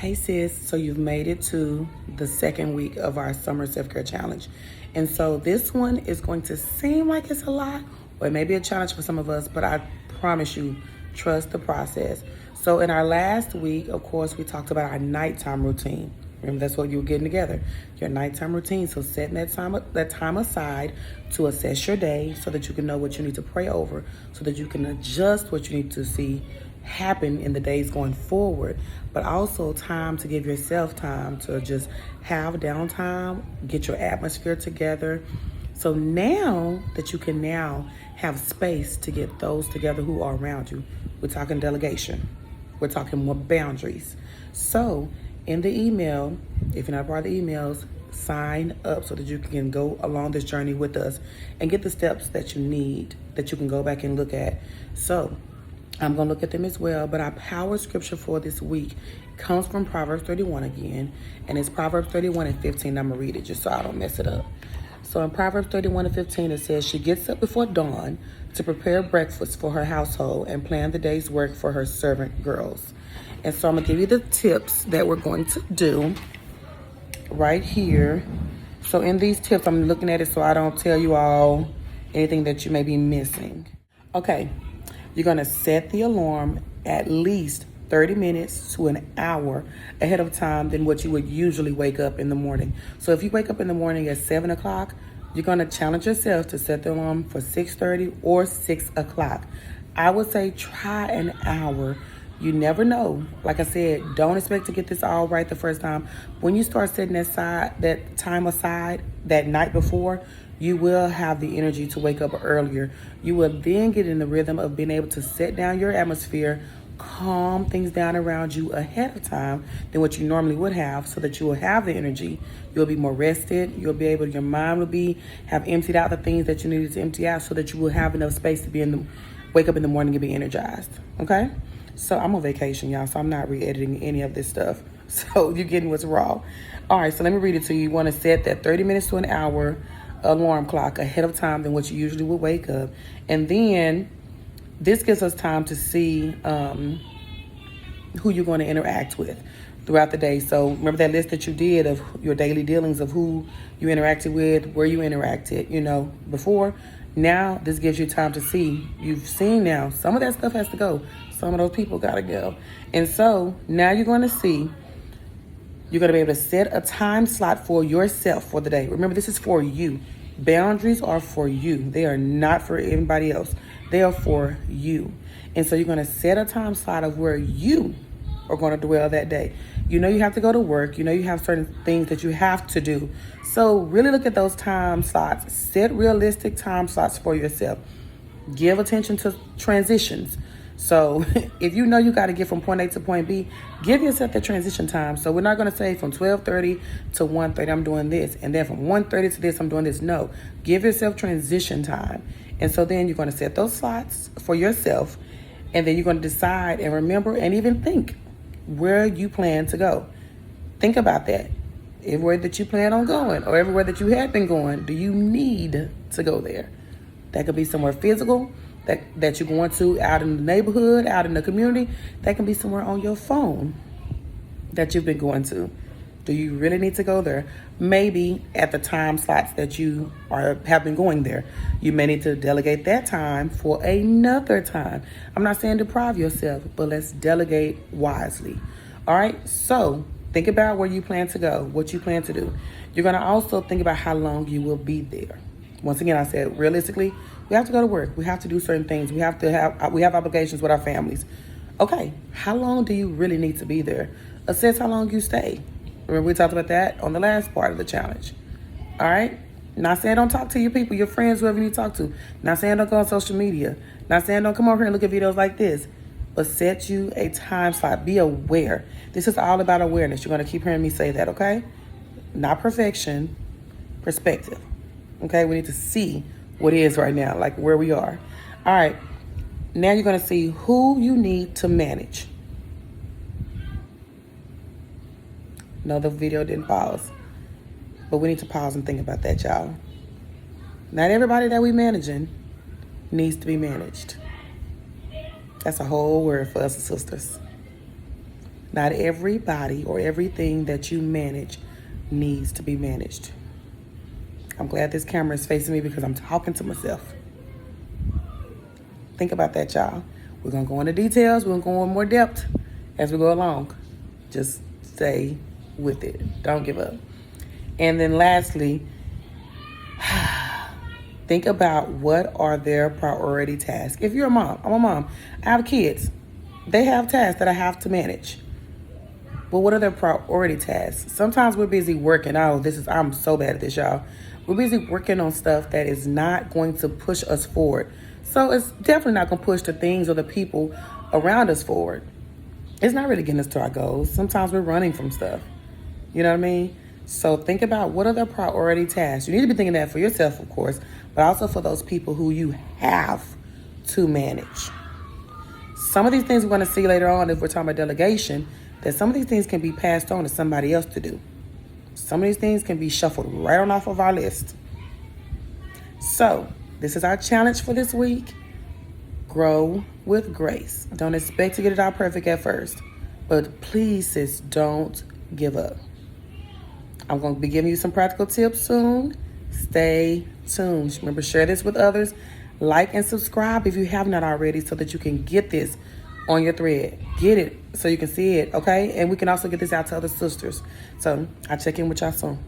Hey sis, so you've made it to the second week of our summer self-care challenge. And so this one is going to seem like it's a lot, or it may be a challenge for some of us, but I promise you, trust the process. So in our last week, of course, we talked about our nighttime routine. Remember, that's what you were getting together, your nighttime routine. So setting that time aside to assess your day so that you can know what you need to pray over, so that you can adjust what you need to see happen in the days going forward, but also time to give yourself time to just have downtime, get your atmosphere together. So now that you can now have space to get those together who are around you, we're talking delegation. We're talking more boundaries. So in the email, if you're not part of the emails, sign up so that you can go along this journey with us and get the steps that you need that you can go back and look at. So I'm going to look at them as well, but our power scripture for this week comes from Proverbs 31 again, and it's Proverbs 31 and 15. I'm going to read it just so I don't mess it up. So in Proverbs 31 and 15, it says, she gets up before dawn to prepare breakfast for her household and plan the day's work for her servant girls. And so I'm going to give you the tips that we're going to do right here. So in these tips, I'm looking at it so I don't tell you all anything that you may be missing. Okay. You're going to set the alarm at least 30 minutes to an hour ahead of time than what you would usually wake up in the morning. So if you wake up in the morning at 7 o'clock, you're going to challenge yourself to set the alarm for 6:30 or 6 o'clock. I would say try an hour. You never know. Like I said, don't expect to get this all right the first time. When you start setting that time aside that night before, you will have the energy to wake up earlier. You will then get in the rhythm of being able to set down your atmosphere, calm things down around you ahead of time than what you normally would have, so that you will have the energy. You'll be more rested. You'll be able, your mind will have emptied out the things that you needed to empty out, so that you will have enough space to wake up in the morning and be energized. Okay? So I'm on vacation, y'all, so I'm not re-editing any of this stuff. So you're getting what's raw. All right, so let me read it to you. You want to set that 30 minutes to an hour alarm clock ahead of time than what you usually would wake up. And then this gives us time to see who you're going to interact with throughout the day. So remember that list that you did of your daily dealings of who you interacted with, where you interacted, before. Now this gives you time to see. You've seen now some of that stuff has to go. Some of those people got to go. And so now you're going to see, you're going to be able to set a time slot for yourself for the day. Remember, this is for you. Boundaries are for you. They are not for anybody else. They are for you. And so you're going to set a time slot of where you are going to dwell that day. You know you have to go to work. You know you have certain things that you have to do. So really look at those time slots. Set realistic time slots for yourself. Give attention to transitions. So if you know you got to get from point A to point B, give yourself the transition time. So we're not going to say from 12:30 to 1:30, I'm doing this. And then from 1:30 to this, I'm doing this. No, give yourself transition time. And so then you're going to set those slots for yourself. And then you're going to decide and remember and even think where you plan to go. Think about that. Everywhere that you plan on going or everywhere that you have been going, do you need to go there? That could be somewhere physical that you're going to out in the neighborhood, out in the community. That can be somewhere on your phone that you've been going to. Do you really need to go there? Maybe at the time slots that you have been going there. You may need to delegate that time for another time. I'm not saying deprive yourself, but let's delegate wisely. All right, so think about where you plan to go, what you plan to do. You're going to also think about how long you will be there. Once again, I said realistically, we have to go to work. We have to do certain things. We have obligations with our families. Okay, how long do you really need to be there? Assess how long you stay. Remember we talked about that on the last part of the challenge. All right? Not saying don't talk to your people, your friends, whoever you need to talk to. Not saying don't go on social media. Not saying don't come over here and look at videos like this. But set you a time slot. Be aware. This is all about awareness. You're going to keep hearing me say that, okay? Not perfection, perspective. Okay? We need to see what is right now, like where we are. All right. Now you're going to see who you need to manage. No, the video didn't pause. But we need to pause and think about that, y'all. Not everybody that we managing needs to be managed. That's a whole word for us as sisters. Not everybody or everything that you manage needs to be managed. I'm glad this camera is facing me because I'm talking to myself. Think about that, y'all. We're going to go into details. We're going to go in more depth as we go along. Just stay with it. Don't give up. And then lastly, think about what are their priority tasks. If you're a mom, I'm a mom. I have kids. They have tasks that I have to manage. But what are their priority tasks? Sometimes we're busy working. I'm so bad at this, y'all. We're busy working on stuff that is not going to push us forward. So it's definitely not going to push the things or the people around us forward. It's not really getting us to our goals. Sometimes we're running from stuff. You know what I mean? So think about what are the priority tasks. You need to be thinking that for yourself, of course, but also for those people who you have to manage. Some of these things we're going to see later on if we're talking about delegation, that some of these things can be passed on to somebody else to do. Some of these things can be shuffled right on off of our list. So this is our challenge for this week. Grow with grace. Don't expect to get it all perfect at first. But please, sis, don't give up. I'm going to be giving you some practical tips soon. Stay tuned. Remember, share this with others. Like and subscribe if you have not already so that you can get this on your thread. Get it so you can see it, okay? And we can also get this out to other sisters. So I'll check in with y'all soon.